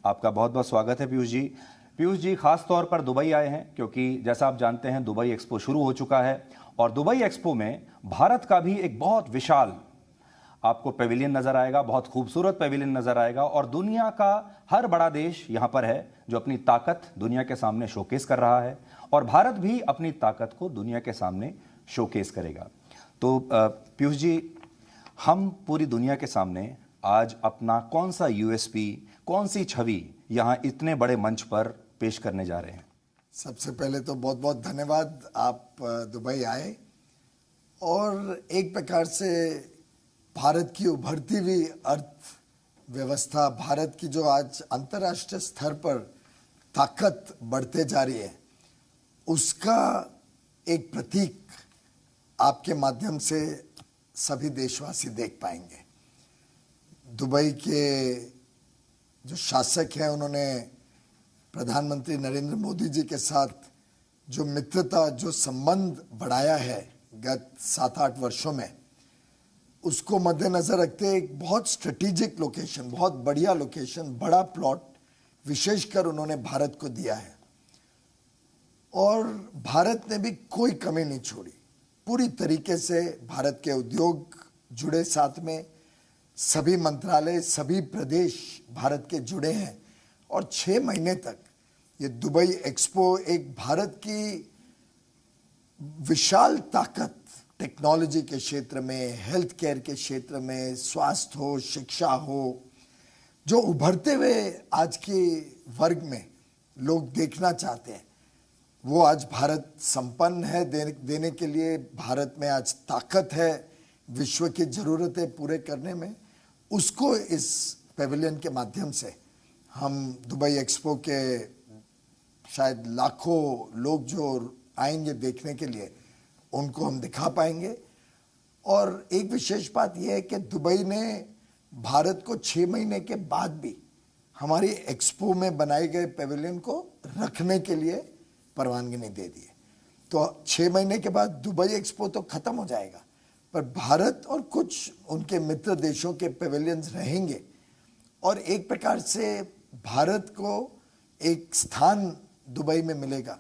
आपका बहुत बहुत स्वागत है पीयूष जी। पीयूष जी खास तौर पर दुबई आए हैं क्योंकि जैसा आप जानते हैं दुबई एक्सपो शुरू हो चुका है और दुबई एक्सपो में भारत का भी एक बहुत विशाल आपको पेविलियन नजर आएगा, बहुत खूबसूरत पेविलियन नजर आएगा और दुनिया का हर बड़ा देश यहां पर है जो अपनी ताकत दुनिया के सामने शोकेस कर रहा है और भारत भी अपनी ताकत को दुनिया के सामने शोकेस करेगा। तो पीयूष जी, हम पूरी दुनिया के सामने आज अपना कौन सा यूएसपी, कौन सी छवि यहां इतने बड़े मंच पर पेश करने जा रहे हैं? सबसे पहले तो बहुत बहुत धन्यवाद, आप दुबई आए और एक प्रकार से भारत की उभरती हुई अर्थव्यवस्था, भारत की जो आज अंतर्राष्ट्रीय स्तर पर ताकत बढ़ते जा रही है, उसका एक प्रतीक आपके माध्यम से सभी देशवासी देख पाएंगे। दुबई के जो शासक हैं, उन्होंने प्रधानमंत्री नरेंद्र मोदी जी के साथ जो मित्रता, जो संबंध बढ़ाया है गत 7-8 वर्षों में, उसको मद्देनजर रखते एक बहुत स्ट्रेटेजिक लोकेशन, बहुत बढ़िया लोकेशन, बड़ा प्लॉट विशेषकर उन्होंने भारत को दिया है और भारत ने भी कोई कमी नहीं छोड़ी। पूरी तरीके से भारत के उद्योग जुड़े, साथ में सभी मंत्रालय, सभी प्रदेश भारत के जुड़े हैं और 6 महीने तक ये दुबई एक्सपो एक भारत की विशाल ताकत, टेक्नोलॉजी के क्षेत्र में, हेल्थ केयर के क्षेत्र में, स्वास्थ्य हो, शिक्षा हो, जो उभरते हुए आज के वर्ग में लोग देखना चाहते हैं, वो आज भारत संपन्न है देने के लिए। भारत में आज ताकत है विश्व की ज़रूरतें पूरे करने में। उसको इस पेविलियन के माध्यम से हम दुबई एक्सपो के शायद लाखों लोग जो आएंगे देखने के लिए, उनको हम दिखा पाएंगे। और एक विशेष बात यह है कि दुबई ने भारत को 6 महीने के बाद भी हमारी एक्सपो में बनाए गए पेविलियन को रखने के लिए परवानगी नहीं दे दी है। तो 6 महीने के बाद दुबई एक्सपो तो खत्म हो जाएगा, पर भारत और कुछ उनके मित्र देशों के पेविलियंस रहेंगे और एक प्रकार से भारत को एक स्थान दुबई में मिलेगा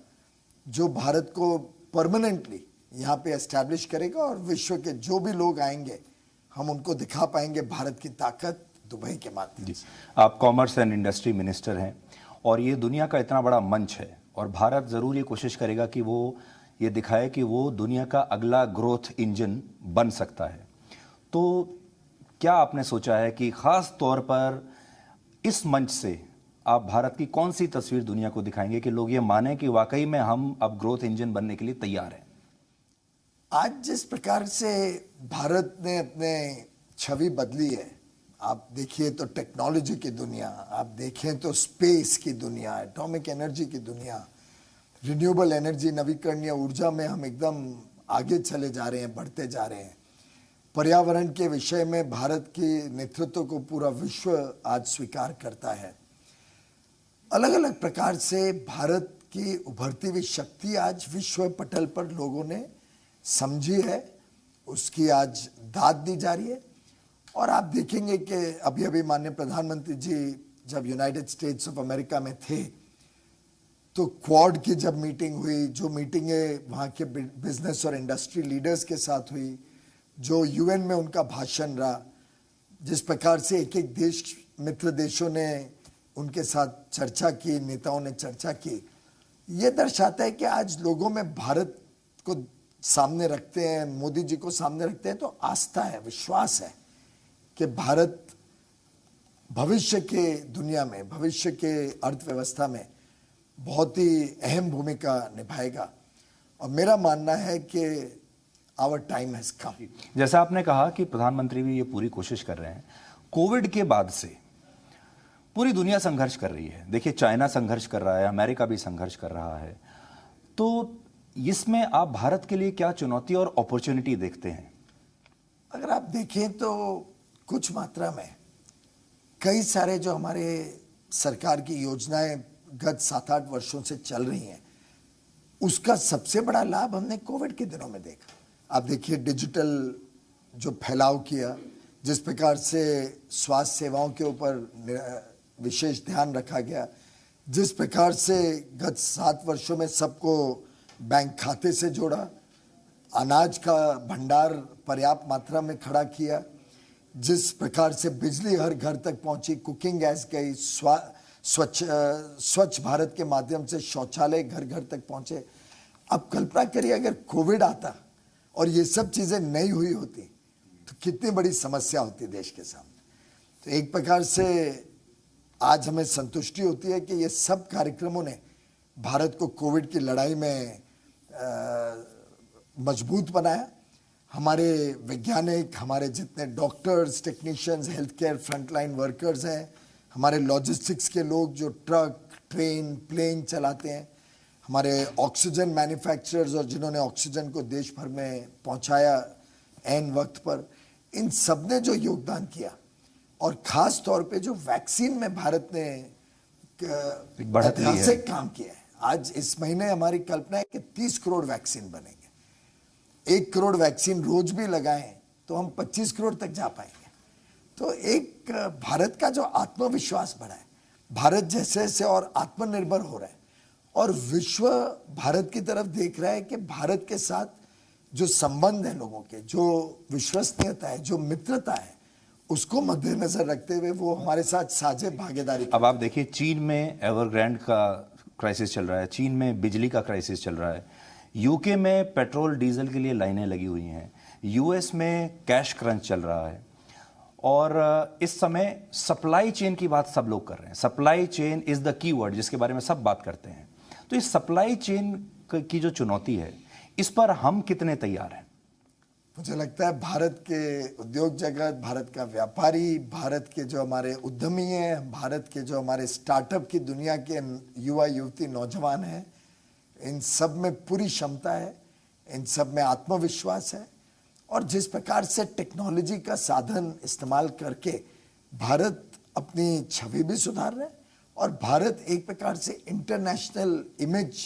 जो भारत को परमानेंटली यहाँ पे एस्टैब्लिश करेगा और विश्व के जो भी लोग आएंगे हम उनको दिखा पाएंगे भारत की ताकत दुबई के माध्यम से। आप कॉमर्स एंड इंडस्ट्री मिनिस्टर हैं और ये दुनिया का इतना बड़ा मंच है और भारत ज़रूर ये कोशिश करेगा कि वो ये दिखाए कि वो दुनिया का अगला ग्रोथ इंजन बन सकता है। तो क्या आपने सोचा है कि ख़ास तौर पर इस मंच से आप भारत की कौन सी तस्वीर दुनिया को दिखाएंगे कि लोग ये माने कि वाकई में हम अब ग्रोथ इंजन बनने के लिए तैयार हैं? आज जिस प्रकार से भारत ने अपने छवि बदली है, आप देखिए तो टेक्नोलॉजी की दुनिया, आप देखें तो स्पेस की दुनिया, एटॉमिक एनर्जी की दुनिया, रिन्यूएबल एनर्जी, नवीकरणीय ऊर्जा में हम एकदम आगे चले जा रहे हैं, बढ़ते जा रहे हैं। पर्यावरण के विषय में भारत के नेतृत्व को पूरा विश्व आज स्वीकार करता है। अलग अलग प्रकार से भारत की उभरती हुई शक्ति आज विश्व पटल पर लोगों ने समझी है, उसकी आज दाद दी जा रही है। और आप देखेंगे कि अभी अभी माननीय प्रधानमंत्री जी जब यूनाइटेड स्टेट्स ऑफ अमेरिका में थे तो क्वाड की जब मीटिंग हुई, जो मीटिंगें वहाँ के बिजनेस और इंडस्ट्री लीडर्स के साथ हुई, जो यूएन में उनका भाषण रहा, जिस प्रकार से एक एक देश, मित्र देशों ने उनके साथ चर्चा की, नेताओं ने चर्चा की, ये दर्शाता है कि आज लोगों में भारत को सामने रखते हैं, मोदी जी को सामने रखते हैं तो आस्था है, विश्वास है कि भारत भविष्य के दुनिया में, भविष्य के अर्थव्यवस्था में बहुत ही अहम भूमिका निभाएगा। और मेरा मानना है कि आवर टाइम हैज कम। जैसा आपने कहा कि प्रधानमंत्री भी ये पूरी कोशिश कर रहे हैं। कोविड के बाद से पूरी दुनिया संघर्ष कर रही है। देखिए, चाइना संघर्ष कर रहा है, अमेरिका भी संघर्ष कर रहा है। तो इसमें आप भारत के लिए क्या चुनौती और अपॉर्चुनिटी देखते हैं? अगर आप देखें तो कुछ मात्रा में कई सारे जो हमारे सरकार की योजनाएं गत 7-8 वर्षों से चल रही हैं, उसका सबसे बड़ा लाभ हमने कोविड के दिनों में देखा। आप देखिए डिजिटल जो फैलाव किया, जिस प्रकार से स्वास्थ्य सेवाओं के ऊपर विशेष ध्यान रखा गया, जिस प्रकार से गत 7 वर्षों में सबको बैंक खाते से जोड़ा, अनाज का भंडार पर्याप्त मात्रा में खड़ा किया, जिस प्रकार से बिजली हर घर तक पहुंची, कुकिंग गैस गई, स्वच्छ भारत के माध्यम से शौचालय घर घर तक पहुंचे। अब कल्पना करिए अगर कोविड आता और ये सब चीजें नहीं हुई होती तो कितनी बड़ी समस्या होती देश के सामने। तो एक प्रकार से आज हमें संतुष्टि होती है कि ये सब कार्यक्रमों ने भारत को कोविड की लड़ाई में मजबूत बनाया। हमारे वैज्ञानिक, हमारे जितने doctors, technicians, health care frontline workers हैं, हमारे लॉजिस्टिक्स के लोग जो ट्रक, ट्रेन, प्लेन चलाते हैं, हमारे ऑक्सीजन मैन्युफैक्चरर्स और जिन्होंने ऑक्सीजन को देश भर में पहुंचाया ऐन वक्त पर, इन सब ने जो योगदान किया और खास तौर पे जो वैक्सीन में भारत ने ऐतिहासिक काम किया है। आज इस महीने हमारी कल्पना है कि 30 करोड़ वैक्सीन बनेंगे। 1 करोड़ वैक्सीन रोज भी लगाएं तो हम 25 करोड़ तक जा पाएंगे। तो एक भारत का जो आत्मविश्वास बढ़ा है, भारत जैसे जैसे और आत्मनिर्भर हो रहा है और विश्व भारत की तरफ देख रहा है कि भारत के साथ जो संबंध है लोगों के, जो विश्वसनीयता है, जो मित्रता है, उसको मद्देनजर रखते हुए वो हमारे साथ साझे भागीदारी। अब आप देखिए, चीन में एवरग्रांड का क्राइसिस चल रहा है, चीन में बिजली का क्राइसिस चल रहा है, यूके में पेट्रोल डीजल के लिए लाइनें लगी हुई हैं, यूएस में कैश क्रंच चल रहा है और इस समय सप्लाई चेन की बात सब लोग कर रहे हैं। Supply chain is the keyword जिसके बारे में सब बात करते हैं। तो इस सप्लाई चेन की जो चुनौती है, इस पर हम कितने तैयार हैं? मुझे लगता है भारत के उद्योग जगत, भारत का व्यापारी, भारत के जो हमारे उद्यमी हैं, भारत के जो हमारे स्टार्टअप की दुनिया के युवा युवती नौजवान हैं, इन सब में पूरी क्षमता है, इन सब में आत्मविश्वास है और जिस प्रकार से टेक्नोलॉजी का साधन इस्तेमाल करके भारत अपनी छवि भी सुधार रहा है और भारत एक प्रकार से इंटरनेशनल इमेज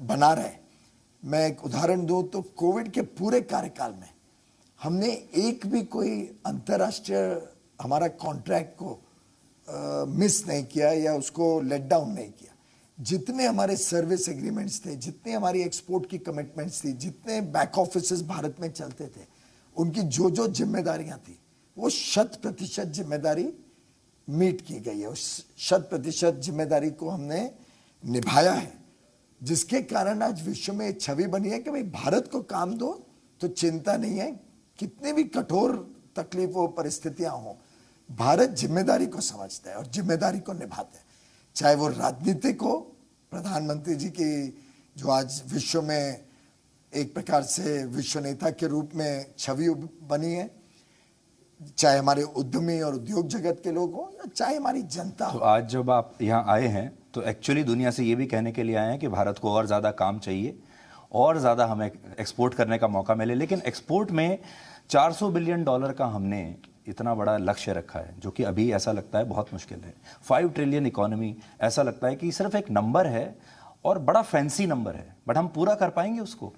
बना रहा है। मैं एक उदाहरण दूं तो कोविड के पूरे कार्यकाल में हमने एक भी कोई अंतर्राष्ट्रीय हमारा कॉन्ट्रैक्ट को मिस नहीं किया या उसको लेट डाउन नहीं किया। जितने हमारे सर्विस एग्रीमेंट्स थे, जितने हमारी एक्सपोर्ट की कमिटमेंट्स थी, जितने बैक ऑफिसेस भारत में चलते थे, उनकी जो जो जिम्मेदारियां थी वो 100% जिम्मेदारी मीट की गई है। उस 100% जिम्मेदारी को हमने निभाया है, जिसके कारण आज विश्व में एक छवि बनी है कि भाई भारत को काम दो तो चिंता नहीं है, कितनी भी कठोर तकलीफों परिस्थितियां हो, भारत जिम्मेदारी को समझता है और जिम्मेदारी को निभाता है। चाहे वो राजनीतिक हो, प्रधानमंत्री जी की जो आज विश्व में एक प्रकार से विश्व नेता के रूप में छवि बनी है, चाहे हमारे उद्यमी और उद्योग जगत के लोग हों या चाहे हमारी जनता हो। तो आज जब आप यहाँ आए हैं तो एक्चुअली दुनिया से ये भी कहने के लिए आए हैं कि भारत को और ज़्यादा काम चाहिए और ज़्यादा हमें एक्सपोर्ट करने का मौका मिले, लेकिन एक्सपोर्ट में $400 बिलियन का हमने इतना बड़ा लक्ष्य रखा है जो कि अभी ऐसा लगता है बहुत मुश्किल है। 5 ट्रिलियन इकोनॉमी ऐसा लगता है कि सिर्फ एक नंबर है और बड़ा फैंसी नंबर है, बट हम पूरा कर पाएंगे उसको?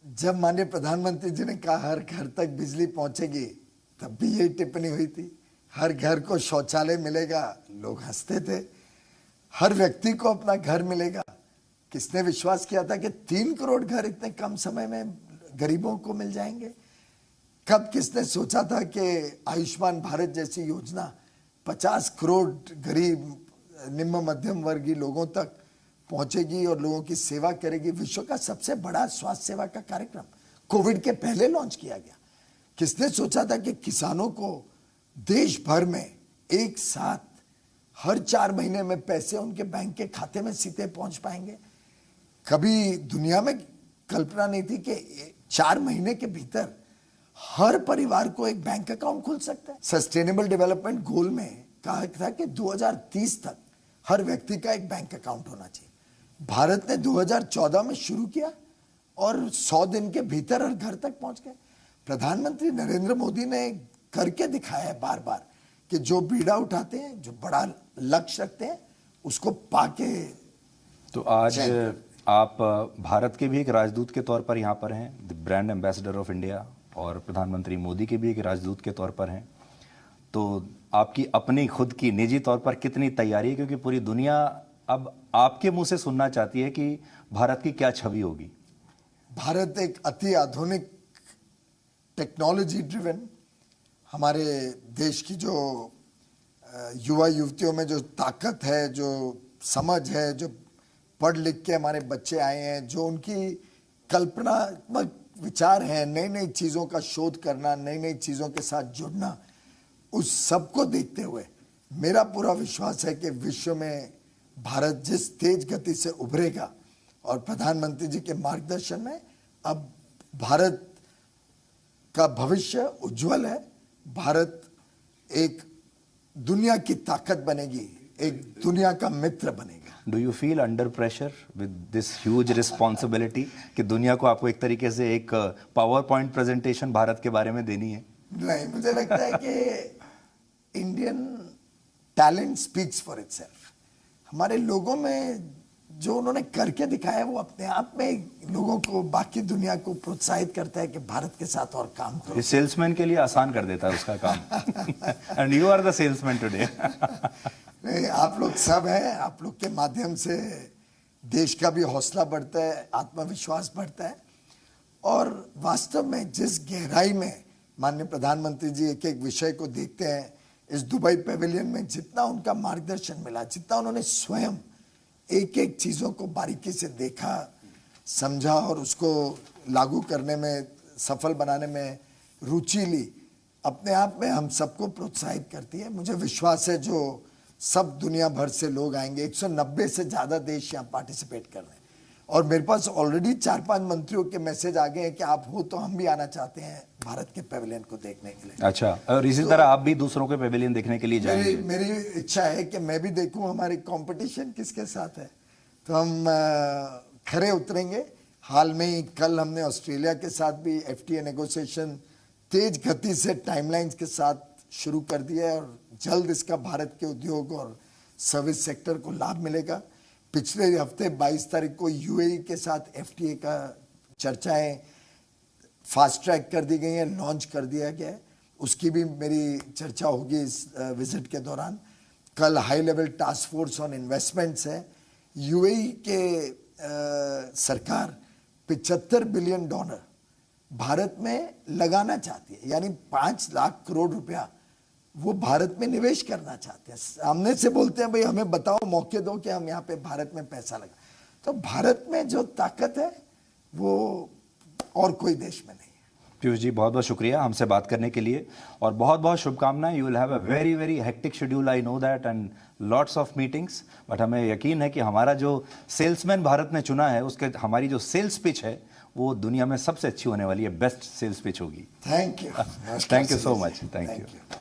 जब माननीय प्रधानमंत्री जी ने कहा हर घर तक बिजली पहुंचेगी, तब भी यही टिप्पणी हुई थी। हर घर को शौचालय मिलेगा, लोग हंसते थे। हर व्यक्ति को अपना घर मिलेगा, किसने विश्वास किया था कि 3 करोड़ घर इतने कम समय में गरीबों को मिल जाएंगे? कब किसने सोचा था कि आयुष्मान भारत जैसी योजना 50 करोड़ गरीब निम्न मध्यम वर्गीय लोगों तक पहुंचेगी और लोगों की सेवा करेगी? विश्व का सबसे बड़ा स्वास्थ्य सेवा का कार्यक्रम कोविड के पहले लॉन्च किया गया। किसने सोचा था कि किसानों को देश भर में एक साथ हर 4 महीने में पैसे उनके बैंक के खाते में सीधे पहुंच पाएंगे? कभी दुनिया में कल्पना नहीं थी कि 4 महीने के भीतर हर परिवार को एक बैंक अकाउंट खुल सकता है। सस्टेनेबल डेवलपमेंट गोल में कहा था कि 2030 तक हर व्यक्ति का एक बैंक अकाउंट होना चाहिए। भारत ने 2014 में शुरू किया और 100 दिन के भीतर हर घर तक पहुंच गए। प्रधानमंत्री नरेंद्र मोदी ने करके दिखाया है बार बार कि जो बीड़ा उठाते हैं, जो बड़ा लक्ष्य रखते हैं, उसको पाके। तो आज आप भारत के भी एक राजदूत के तौर पर यहाँ पर हैं, the brand ambassador of India, और प्रधानमंत्री मोदी के भी एक राजदूत के तौर पर हैं। तो आपकी अपनी खुद की निजी तौर पर कितनी तैयारी है, क्योंकि पूरी दुनिया अब आपके मुंह से सुनना चाहती है कि भारत की क्या छवि होगी? भारत एक अति आधुनिक टेक्नोलॉजी ड्रिवन, हमारे देश की जो युवा युवतियों में जो ताकत है, जो समझ है, जो पढ़ लिख के हमारे बच्चे आए हैं, जो उनकी कल्पनात्मक विचार हैं, नई नई चीज़ों का शोध करना, नई नई चीज़ों के साथ जुड़ना, उस सब को देखते हुए मेरा पूरा विश्वास है कि विश्व में भारत जिस तेज गति से उभरेगा और प्रधानमंत्री जी के मार्गदर्शन में अब भारत का भविष्य उज्जवल है। भारत एक दुनिया की ताकत बनेगी, एक दुनिया का मित्र बनेगा। Do you feel under pressure with this huge responsibility कि दुनिया को आपको एक तरीके से एक पावर पॉइंट प्रेजेंटेशन भारत के बारे में देनी है? नहीं, मुझे लगता है कि Indian talent speaks for itself. हमारे लोगों में जो उन्होंने करके दिखाया है वो अपने आप में लोगों को, बाकी दुनिया को प्रोत्साहित करता है कि भारत के साथ और काम करो। ये सेल्समैन के लिए आसान कर देता है उसका काम। And you are the salesman today. नहीं, आप लोग सब हैं, आप लोग के माध्यम से देश का भी हौसला बढ़ता है, आत्मविश्वास बढ़ता है। और वास्तव में जिस गहराई में माननीय प्रधानमंत्री जी एक एक विषय को देखते हैं, इस दुबई पेविलियन में जितना उनका मार्गदर्शन मिला, जितना उन्होंने स्वयं एक एक चीज़ों को बारीकी से देखा, समझा और उसको लागू करने में, सफल बनाने में रुचि ली, अपने आप में हम सबको प्रोत्साहित करती है। मुझे विश्वास है जो सब दुनिया भर से लोग आएंगे, 190 से ज़्यादा देश यहाँ पार्टिसिपेट कर रहे हैं और मेरे पास ऑलरेडी 4-5 मंत्रियों के मैसेज आ गए हैं कि आप हो तो हम भी आना चाहते हैं भारत के पेविलियन को देखने के लिए। अच्छा, और इसी तरह आप भी दूसरों के पेविलियन देखने के लिए जाएंगे? मेरी इच्छा है कि मैं भी देखूं हमारी कंपटीशन किसके साथ है, तो हम खरे उतरेंगे। हाल में ही कल हमने ऑस्ट्रेलिया के साथ भी FTA नेगोशिएशन तेज गति से टाइमलाइंस के साथ शुरू कर दिया है और जल्द इसका भारत के उद्योग और सर्विस सेक्टर को लाभ मिलेगा। पिछले हफ्ते 22 तारीख को UAE के साथ FTA का चर्चाएं फास्ट ट्रैक कर दी गई हैं, लॉन्च कर दिया गया है। उसकी भी मेरी चर्चा होगी इस विजिट के दौरान। कल high level task force on investments है। UAE के सरकार $75 बिलियन भारत में लगाना चाहती है, यानी 5 लाख करोड़ रुपया वो भारत में निवेश करना चाहते हैं। सामने से बोलते हैं भाई हमें बताओ, मौके दो कि हम यहाँ पे भारत में पैसा लगा। तो भारत में जो ताकत है वो और कोई देश में नहीं है। पीयूष जी, बहुत बहुत शुक्रिया हमसे बात करने के लिए और बहुत बहुत शुभकामनाएं। You will have a very very hectic schedule, I know that, and lots of meetings, but हमें यकीन है कि हमारा जो सेल्समैन भारत ने चुना है उसके हमारी जो सेल्स पिच है वो दुनिया में सबसे अच्छी होने वाली है, बेस्ट सेल्स पिच होगी। Thank you, thank you so much, thank you.